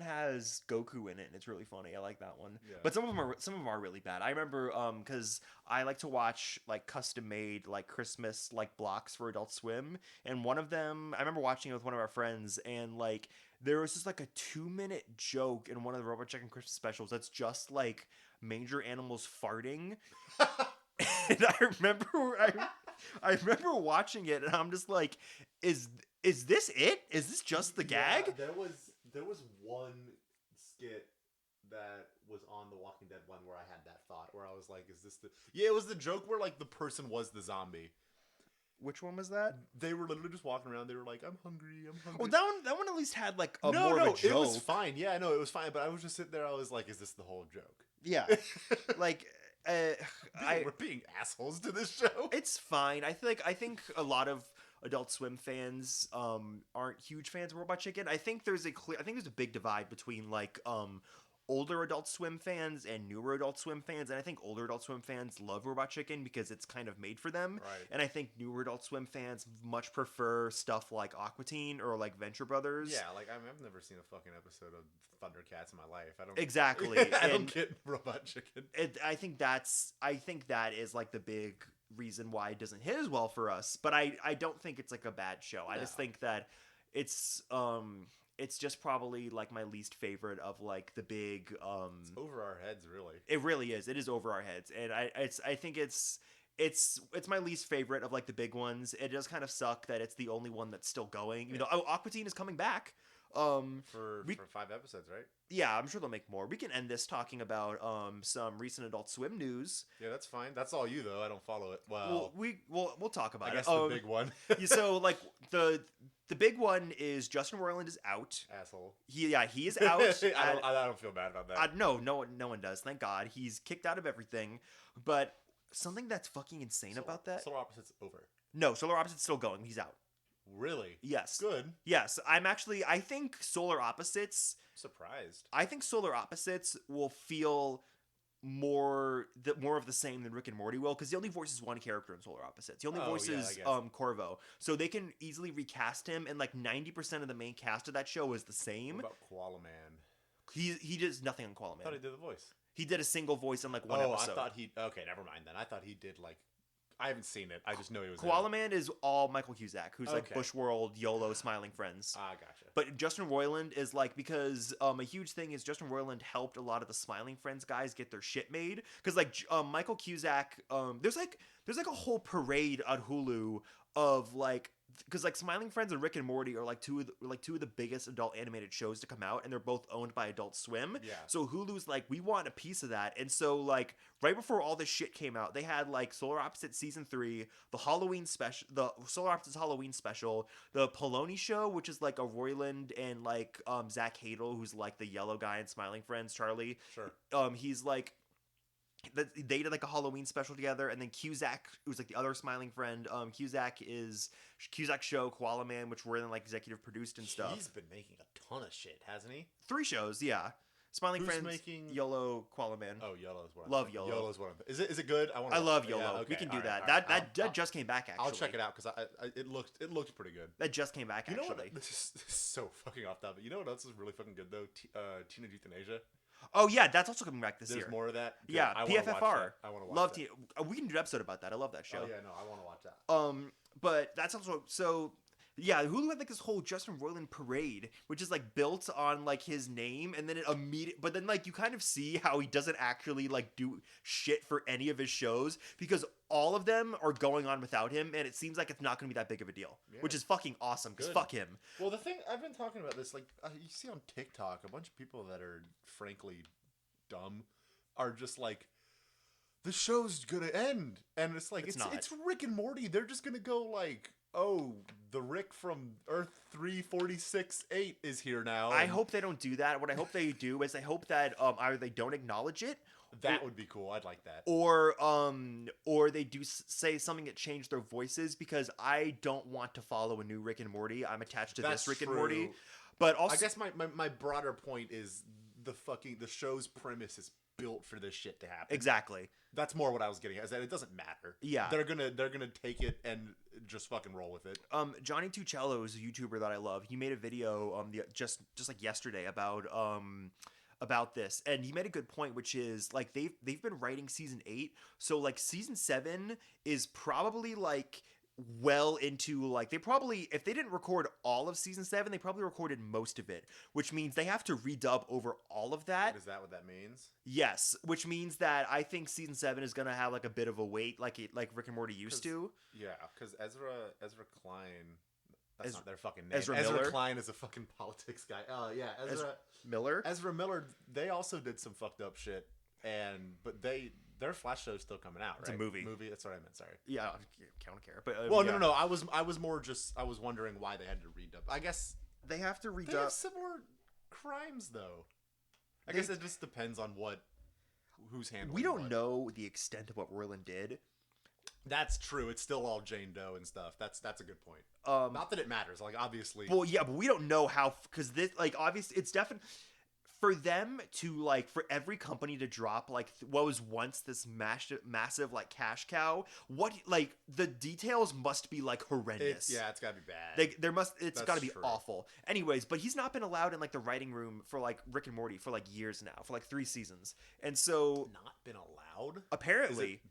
has Goku in it, and it's really funny. I like that one. Yeah. But some of them are really bad. I remember because I like to watch like custom made like Christmas like blocks for Adult Swim, and one of them I remember watching it with one of our friends, and like there was just like a 2-minute joke in one of the Robot Chicken Christmas specials that's just like major animals farting. And I remember watching it, and I'm just like, is this it? Is this just the gag? There was one skit that was on the Walking Dead one where I had that thought, where I was like, is this the... Yeah, it was the joke where like the person was the zombie. Which one was that? They were literally just walking around. They were like, I'm hungry. Well, that one at least had like more of a joke. It was fine. Yeah, no, it was fine. But I was just sitting there. I was like, is this the whole joke? Yeah, like. We're being assholes to this show. It's fine. I think a lot of Adult Swim fans aren't huge fans of Robot Chicken. I think there's a big divide between like older Adult Swim fans and newer Adult Swim fans, and I think older Adult Swim fans love Robot Chicken because it's kind of made for them. Right. And I think newer Adult Swim fans much prefer stuff like Aqua Teen or like Venture Brothers. Yeah, like I've never seen a fucking episode of Thundercats in my life. I don't exactly. I don't get Robot Chicken. I think that is like the big reason why it doesn't hit as well for us. But I don't think it's like a bad show. No. I just think that it's just probably like my least favorite of like the big it's over our heads, really. It really is. It is over our heads. And I think it's my least favorite of like the big ones. It does kind of suck that it's the only one that's still going. You know, Aqua Teen is coming back. For 5 episodes, right? Yeah, I'm sure they'll make more. We can end this talking about some recent Adult Swim news. Yeah, that's fine. That's all you though. I don't follow it. Well, We'll talk about I it. guess the big one. So like the big one is Justin Roiland is out. Asshole. He is out. I don't feel bad about that. No one does. Thank God. He's kicked out of everything. But something that's fucking insane about that. Solar Opposites over. No, Solar Opposite's still going. He's out. Really? Yes. Good. Yes, I think Solar Opposites. Surprised. I think Solar Opposites will feel more of the same than Rick and Morty will, because he only voices one character in Solar Opposites. He only voices Corvo, so they can easily recast him, and like 90% of the main cast of that show is the same. What about Koala Man? He does nothing on Koala I Man. thought he did the voice. He did a single voice in like one episode. I thought he. Okay, never mind then. I thought he did like. I haven't seen it. I just know he was. Koala Man is all Michael Cusack, who's like Okay. Bushworld, YOLO, Smiling Friends. Ah, gotcha. But Justin Roiland is like, because a huge thing is Justin Roiland helped a lot of the Smiling Friends guys get their shit made. Because like Michael Cusack, there's like a whole parade on Hulu of like, because like Smiling Friends and Rick and Morty are like two of the biggest adult animated shows to come out, and they're both owned by Adult Swim. Yeah. So Hulu's like, we want a piece of that, and so like right before all this shit came out, they had like Solar Opposites season 3, the Halloween special, the Solar Opposites Halloween special, the Poloni show, which is like a Roiland and like Zach Hadel, who's like the yellow guy in Smiling Friends, Charlie. Sure. He's like. They did like a Halloween special together, and then Cusack, who's like the other Smiling Friend. Cusack show Koala Man, which Roiland like executive produced and stuff. He's been making a ton of shit, hasn't he? 3 shows, yeah. Smiling Who's Friends, making- YOLO, Koala Man. Oh, YOLO's one. Love YOLO. YOLO's one. Is it good? I love YOLO. Yeah, okay, We can do all that. right, all right. That just came back actually. I'll check it out because it looked pretty good. That just came back You know actually. what? This is so fucking off topic. You know what else is really fucking good though? Teenage Euthanasia. Oh yeah, that's also coming back this There's year. more of that. Good. Yeah, I wanna watch PFFR. that. I want to watch Love that. we can do an episode about that. I love that show. Oh yeah, no, I want to watch that. But that's also so. Yeah, Hulu had like this whole Justin Roiland parade, which is like built on like his name, and then but then like you kind of see how he doesn't actually like do shit for any of his shows, because all of them are going on without him, and it seems like it's not going to be that big of a deal, Yeah. which is fucking awesome. Because Good. fuck him. Well, the thing I've been talking about this, like you see on TikTok, a bunch of people that are frankly dumb are just like, the show's gonna end, and it's like It's not. it's Rick and Morty. They're just gonna go like, oh, the Rick from Earth 346-8 is here now. I and hope they don't do that. What I hope they do is I hope that either they don't acknowledge it, that would be cool. I'd like that. or they do say something that changed their voices, because I don't want to follow a new Rick and Morty. I'm attached to That's this Rick and true. Morty. But also, I guess my broader point is the show's premise is built for this shit to happen. exactly. That's more what I was getting at, is that it doesn't matter. Yeah. They're gonna take it and just fucking roll with it. Johnny Tuccello is a YouTuber that I love. He made a video just like yesterday about this, and he made a good point, which is like they've been writing season 8, so like season 7 is probably like well into like, they probably, if they didn't record all of season 7, they probably recorded most of it, which means they have to redub over all of that. Is that what that means? Yes, which means that I think season 7 is gonna have like a bit of a wait, like Rick and Morty used to. Yeah, because Ezra Klein. That's Ezra- not their fucking name. Ezra Miller? Klein is a fucking politics guy. Oh yeah, Miller. Ezra Miller. They also did some fucked up shit, but their Flash show is still coming out, right? It's a movie. That's what I meant. Sorry. Yeah, I don't care. But Well, yeah. no. I was more just I was wondering why they had to redub. I guess They have to they have redub. similar crimes though. I guess it just depends on who's handling. We don't what. know the extent of what Roiland did. That's true. It's still all Jane Doe and stuff. That's a good point. Not that it matters. Like obviously. Well, yeah, but we don't know how, because this, like, obviously, it's definitely for them to like, for every company to drop like what was once this massive like cash cow. What, like, the details must be like horrendous. It's gotta be bad. It's That's got to be true. awful. Anyways, but he's not been allowed in like the writing room for like Rick and Morty for like years now, for like 3 seasons, and so Not been allowed. apparently.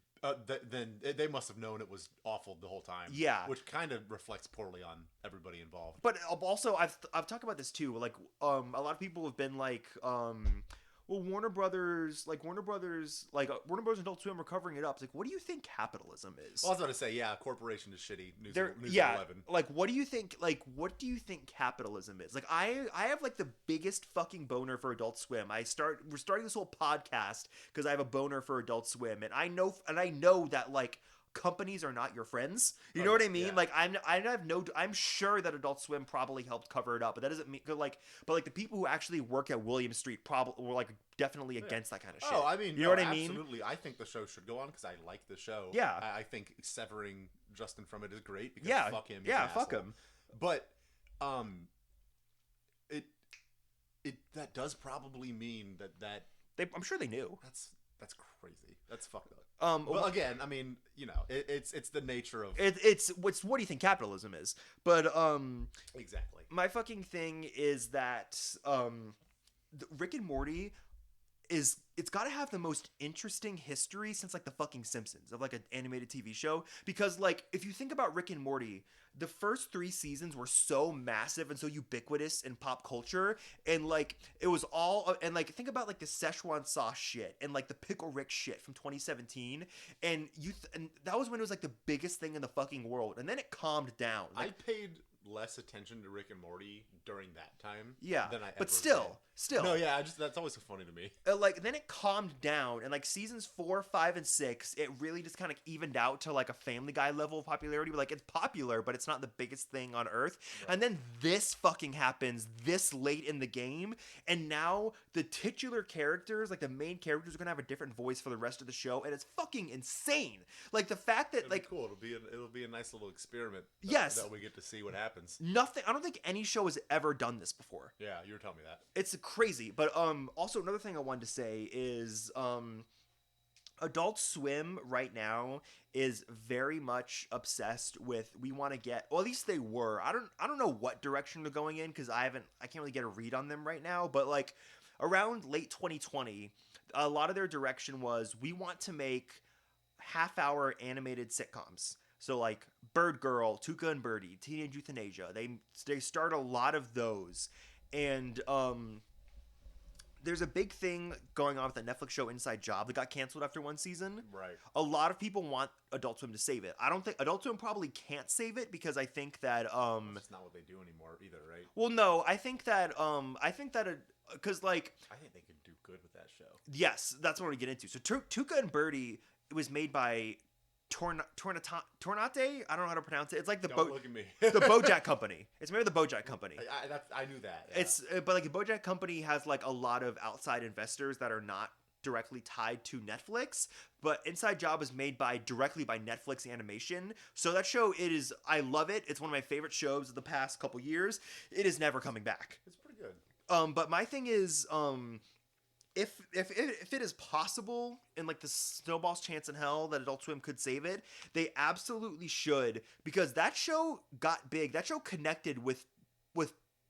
Then they must have known it was awful the whole time. Yeah. Which kind of reflects poorly on everybody involved. But also, I've talked about this too. Like, a lot of people have been like, well, Warner Brothers Warner Brothers and Adult Swim are covering it up. It's like, what do you think capitalism is? Well, I was about to say, yeah, corporation is shitty. News yeah, 11. like, what do you think capitalism is? Like, I have like the biggest fucking boner for Adult Swim. We're starting this whole podcast because I have a boner for Adult Swim, and I know that like companies are not your friends. You know what I mean? Yeah. Like, I'm sure that Adult Swim probably helped cover it up, but that doesn't mean like the people who actually work at William Street probably were like definitely against that kind of shit. Oh, I mean, you know what I mean? Absolutely. I think the show should go on because I like the show. Yeah. I think severing Justin from it is great because Yeah. fuck him. He's Yeah, an fuck asshole. him. But it that does probably mean that I'm sure they knew. that's crazy. That's fucked up. Well, again, I mean, you know, it's the nature of it's what do you think capitalism is? But exactly. my fucking thing is that Rick and Morty it's got to have the most interesting history since like the fucking Simpsons of like an animated TV show, because like if you think about Rick and Morty, the first 3 seasons were so massive and so ubiquitous in pop culture, and like it was all, and like think about like the Szechuan sauce shit and like the Pickle Rick shit from 2017, and and that was when it was like the biggest thing in the fucking world, and then it calmed down. Like, I paid less attention to Rick and Morty during that time. Yeah, than I ever but still. No, yeah, that's always so funny to me. Like then it calmed down, and like seasons 4, 5, and 6, it really just kind of evened out to like a Family Guy level of popularity. But like it's popular, but it's not the biggest thing on earth. Right. And then this fucking happens this late in the game, and now the titular characters, like the main characters, are gonna have a different voice for the rest of the show, and it's fucking insane. Like the fact that It'll be cool. It'll be a nice little experiment. Yes, that we get to see what happens. Nothing. I don't think any show has ever done this before. Yeah, you were telling me that. It's crazy. But also another thing I wanted to say is Adult Swim right now is very much obsessed with, we want to get, well, at least they were. I don't know what direction they're going in because I can't really get a read on them right now, but like around late 2020, a lot of their direction was, we want to make half-hour animated sitcoms. So like Bird Girl, Tuca and Birdie, Teenage Euthanasia, they start a lot of those. And there's a big thing going on with the Netflix show Inside Job that got canceled after 1 season. Right. A lot of people want Adult Swim to save it. I don't think Adult Swim probably can't save it because I think that it's not what they do anymore either, right? Well, no, I think that because like I think they could do good with that show. Yes, that's what we're gonna get into. So Tuca and Birdie, it was made by Tornate. I don't know how to pronounce it. It's like the look at me. the BoJack Company. It's made by the BoJack Company. I knew that. Yeah. It's but like the BoJack Company has like a lot of outside investors that are not directly tied to Netflix. But Inside Job is made directly by Netflix Animation. So that show, I love it. It's one of my favorite shows of the past couple years. It is never coming back. It's pretty good. But my thing is, if it is possible, and like the snowball's chance in hell that Adult Swim could save it, they absolutely should, because that show got big. That show connected with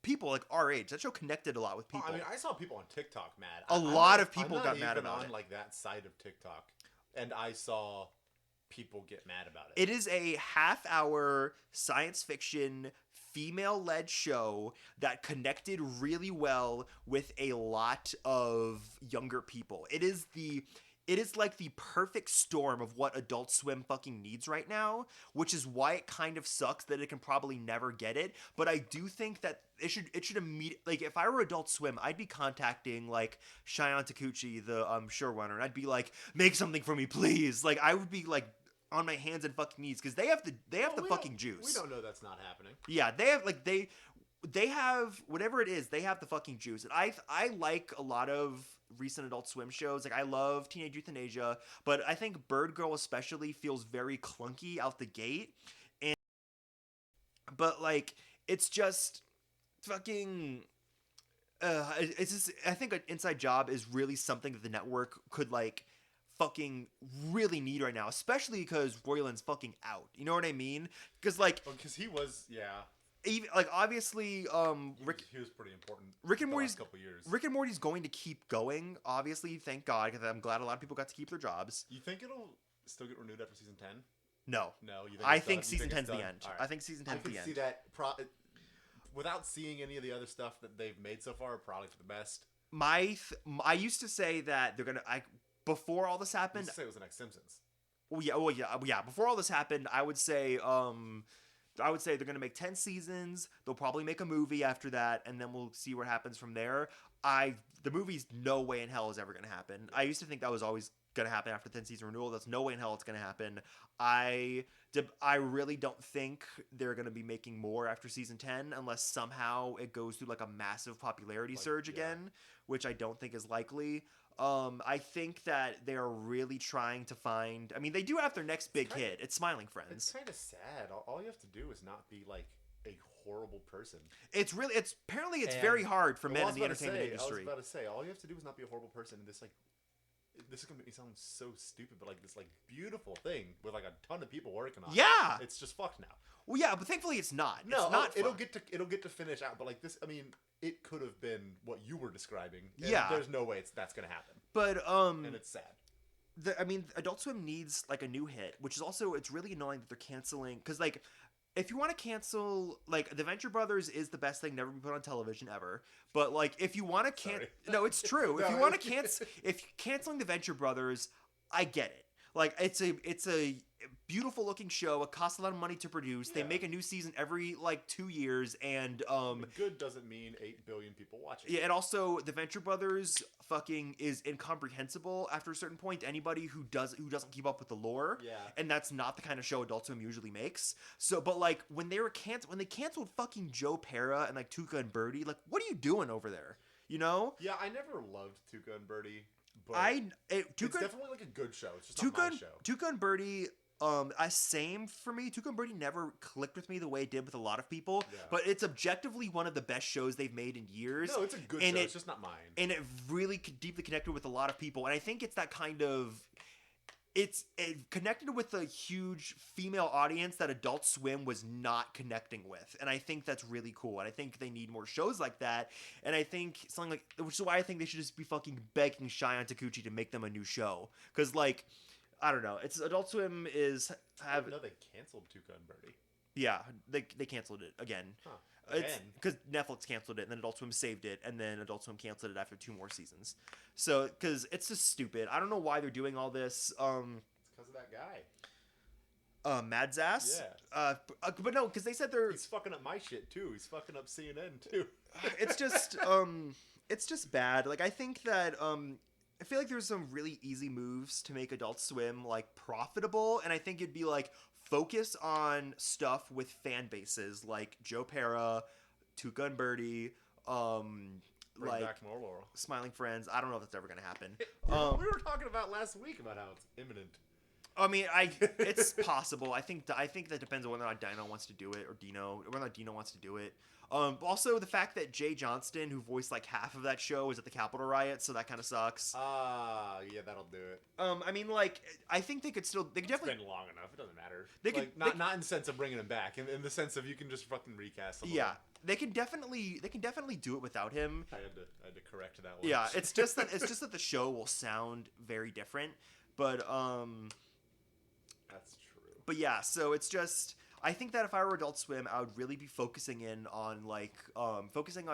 people like our age. That show connected a lot with people. I mean, I saw people on TikTok mad. A lot of people got mad about it. On like that side of TikTok, and I saw people get mad about it. It is a half-hour science fiction female-led show that connected really well with a lot of younger people. It is like the perfect storm of what Adult Swim fucking needs right now, which is why it kind of sucks that it can probably never get it. But I do think that it should immediately, like, if I were Adult Swim, I'd be contacting like Cheyenne Takuchi, the showrunner, and I'd be like, make something for me, please. Like, I would be like on my hands and fucking knees because they have the fucking juice. We don't know that's not happening. Yeah, they have whatever it is. They have the fucking juice, and I like a lot of recent Adult Swim shows. Like, I love Teenage Euthanasia, but I think Bird Girl especially feels very clunky out the gate, but like it's just fucking. It's just, I think an Inside Job is really something that the network could like fucking really need right now, especially because Royland's fucking out. You know what I mean? Because like, because he was, yeah. Even like obviously, he was pretty important. Rick and Morty's couple years. Rick and Morty's going to keep going. Obviously, thank God, because I'm glad a lot of people got to keep their jobs. You think it'll still get renewed after season 10? No, you think I think season 10's the end. Right. I think season 10's the end. I can see that. Without seeing any of the other stuff that they've made so far, probably for the best. I used to say that they're gonna. Before all this You happened. used to say it was the next Simpsons. Yeah. Before all this happened, I would say they're gonna make 10 seasons. They'll probably make a movie after that, and then we'll see what happens from there. The movie's no way in hell is ever gonna happen. I used to think that was always gonna happen after 10 season renewal. That's no way in hell it's gonna happen. I really don't think they're gonna be making more after season 10 unless somehow it goes through like a massive popularity surge again, which I don't think is likely. I think that they're really trying to find. I mean, they do have their next big hit. It's Smiling Friends. It's kind of sad. All you have to do is not be like a horrible person. Apparently it's very hard for men in the entertainment I industry. was about to say, all you have to do is not be a horrible person, and this is gonna make me sound so stupid, but like this like beautiful thing with like a ton of people working on it. Yeah, it's just fucked now. Well, yeah, but thankfully it's not. No, it's not. It'll get to finish out, but like this, I mean, it could have been what you were describing. And yeah, there's no way that's gonna happen. But and it's sad. Adult Swim needs like a new hit, which is also it's really annoying that they're canceling because like. If you want to cancel, like, The Venture Brothers is the best thing never been put on television ever. But, like, if you want to cancel... No, it's true. If you want to cancel... If canceling The Venture Brothers, I get it. Like, it's a beautiful looking show. It costs a lot of money to produce. They make a new season every, like, 2 years. And, good doesn't mean 8 billion people watching. Yeah, and also, The Venture Brothers fucking is incomprehensible after a certain point to anybody who doesn't keep up with the lore. Yeah. And that's not the kind of show Adult Swim usually makes. So, but like when they canceled fucking Joe Pera and like Tuca and Birdie, like what are you doing over there? You know? Yeah, I never loved Tuca and Birdie, but it's definitely like a good show. It's just not my show. Tuca and Birdie. Same for me. Tuca and Birdie never clicked with me the way it did with a lot of people, but it's objectively one of the best shows they've made in years. No, it's a good show. It's just not mine. And it really deeply connected with a lot of people. And I think it's that kind of... It connected with a huge female audience that Adult Swim was not connecting with. And I think that's really cool. And I think they need more shows like that. And I think something like... Which is why I think they should just be fucking begging Cheyenne Takuchi to make them a new show. Because, like... I don't know. It's Adult Swim is have. No, they canceled Tuca and Birdie. Yeah, they canceled it again. Huh. It's because Netflix canceled it, and then Adult Swim saved it, and then Adult Swim canceled it after 2 more seasons. So, because it's just stupid. I don't know why they're doing all this. It's because of that guy. Mad's ass. Yeah. But no, because they said he's fucking up my shit too. He's fucking up CNN too. It's just bad. Like I think that I feel like there's some really easy moves to make Adult Swim like profitable, and I think it'd be like focus on stuff with fan bases like Joe Pera, Tuca and Birdie, Bring like back more Laurel. Smiling Friends. I don't know if that's ever gonna happen. We were talking about last week about how it's imminent. I mean, it's possible. I think that depends on whether or not Dino wants to do it or whether or not Dino wants to do it. Also, the fact that Jay Johnston, who voiced like half of that show, is at the Capitol riot, so that kind of sucks. Yeah, that'll do it. I mean, like, I think they could definitely. It's been long enough. It doesn't matter. Not in the sense of bringing him back, in the sense of you can just fucking recast him. Yeah, they can definitely do it without him. I had to correct that one. Yeah, it's just that the show will sound very different, but That's true. But yeah, so it's just. I think that if I were Adult Swim, I would really be focusing on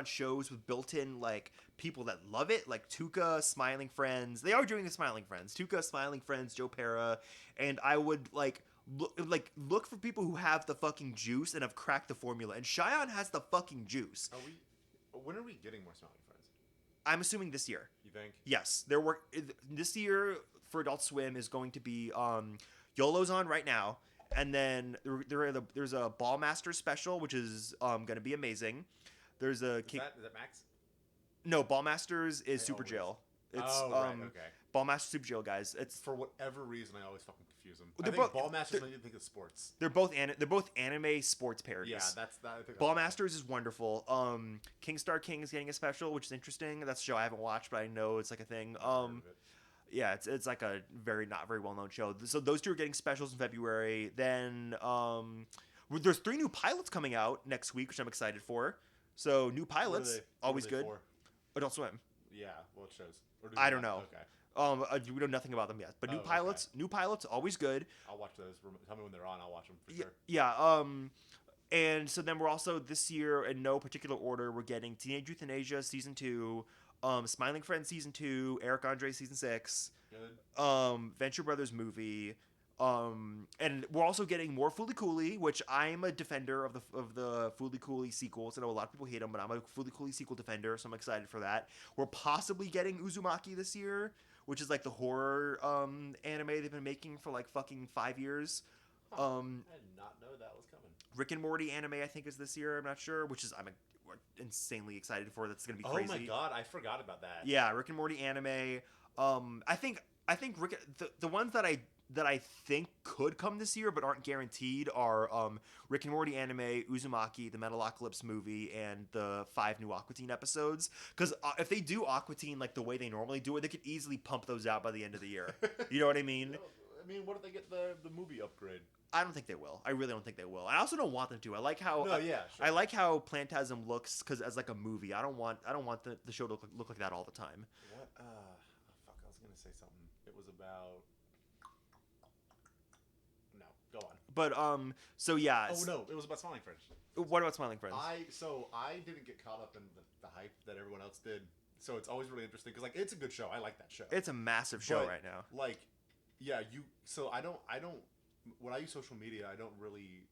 shows with built-in like people that love it, like Tuca, Smiling Friends. They are doing the Smiling Friends, Tuca, Smiling Friends, Joe Pera, and I would look for people who have the fucking juice and have cracked the formula. And Cheyenne has the fucking juice. When are we getting more Smiling Friends? I'm assuming this year. You think? Yes, this year for Adult Swim is going to be YOLO's on right now. And then there's a Ballmaster special, which is going to be amazing. There's a... Is that Max? No, Ballmasters is Super Jail. It's right, okay. Ballmaster Super Jail, guys. It's for whatever reason I always fucking confuse them. They're I think Ballmasters make you think of sports. They're both anime sports parodies. Yeah, that's that. I think Ballmasters is wonderful. Kingstar King is getting a special, which is interesting. That's a show I haven't watched, but I know it's like a thing. Yeah, it's like a not very well known show. So those two are getting specials in February. Then there's 3 new pilots coming out next week, which I'm excited for. So new pilots, always good. For? Adult Swim. Yeah, what shows? I don't know. Okay. We know nothing about them yet. But new pilots, always good. I'll watch those. Tell me when they're on. I'll watch them for sure. Yeah. And so then we're also this year, in no particular order, we're getting Teenage Euthanasia season 2. Smiling Friends season 2, Eric Andre season 6, Good. Venture Brothers movie. And we're also getting more Fooly Cooly, which I'm a defender of the Fooly Cooly sequels. I know a lot of people hate them, but I'm a Fooly Cooly sequel defender, so I'm excited for that. We're possibly getting Uzumaki this year, which is like the horror anime they've been making for like fucking 5 years. I did not know that was coming. Rick and Morty anime I think is this year. I'm not sure, which is we're insanely excited for. That's gonna be crazy. Oh my god, I forgot about that. Yeah, Rick and Morty anime. I think Rick the ones that I think could come this year but aren't guaranteed are Rick and Morty anime, Uzumaki, the Metalocalypse movie, and the 5 new Aqua Teen episodes. Because if they do Aqua Teen like the way they normally do it, they could easily pump those out by the end of the year. You know what I mean? I mean, what if they get the movie upgrade? I don't think they will. I really don't think they will. I also don't want them to. I like how Sure. I like how Plantasm looks because as like a movie. I don't want the show to look like that all the time. What? Fuck! I was gonna say something. It was about. No, go on. But so yeah. Oh no, it was about Smiling Friends. What about Smiling Friends? I didn't get caught up in the hype that everyone else did. So it's always really interesting because like it's a good show. I like that show. It's a massive show But, right now. Like, yeah, you. So I don't. When I use social media, I don't really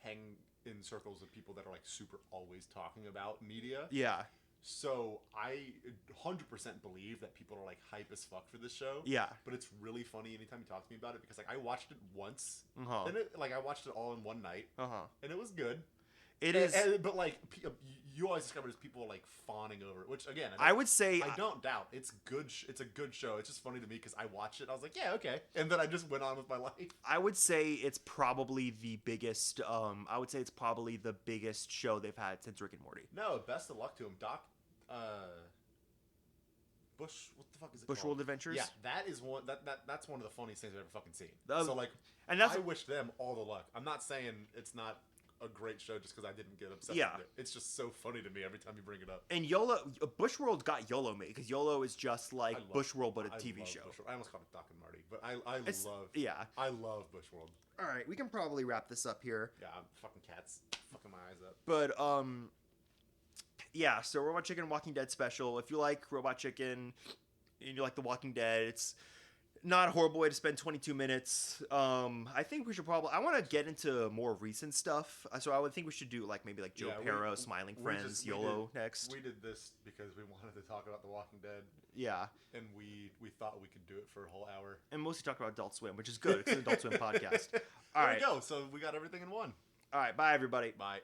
hang in circles of people that are like super always talking about media. Yeah. So I 100% believe that people are like hype as fuck for this show. Yeah. But it's really funny anytime you talk to me about it because like I watched it once. Uh-huh. And I watched it all in one night. Uh-huh. And it was good. It is. But like you always discover as people like fawning over it, which again I would say I don't doubt it's good. It's a good show. It's just funny to me because I watched it. I was like, yeah, okay, and then I just went on with my life. I would say it's probably the biggest. I would say it's probably the biggest show they've had since Rick and Morty. No, best of luck to him, Doc. Bush. What the fuck is it Bush called? World Adventures. Yeah, that is one. That's one of the funniest things I've ever fucking seen. Um, so like, and that's I wish them all the luck. I'm not saying it's not a great show just because I didn't get obsessed Yeah. with it. It's just so funny to me every time you bring it up. and YOLO. Bush World got YOLO made because YOLO is just like I love- Bush World but a I TV love show. Bush World. I almost called it Doc and Marty, but I It's- love. yeah. I love Bush World. All right, we can probably wrap this up here. Yeah, I'm fucking cats fucking my eyes up. But yeah. So Robot Chicken Walking Dead special. If you like Robot Chicken and you like The Walking Dead, it's not a horrible way to spend 22 minutes. I think we should probably. I want to get into more recent stuff. So I would think we should do like maybe like Joe Yeah, Pero, Smiling Friends, YOLO next. We did this because we wanted to talk about The Walking Dead, Yeah, and we thought we could do it for a whole hour. and mostly talk about Adult Swim, which is good. It's an Adult Swim podcast. All There right, we go. So we got everything in one. all right. Bye, everybody. Bye.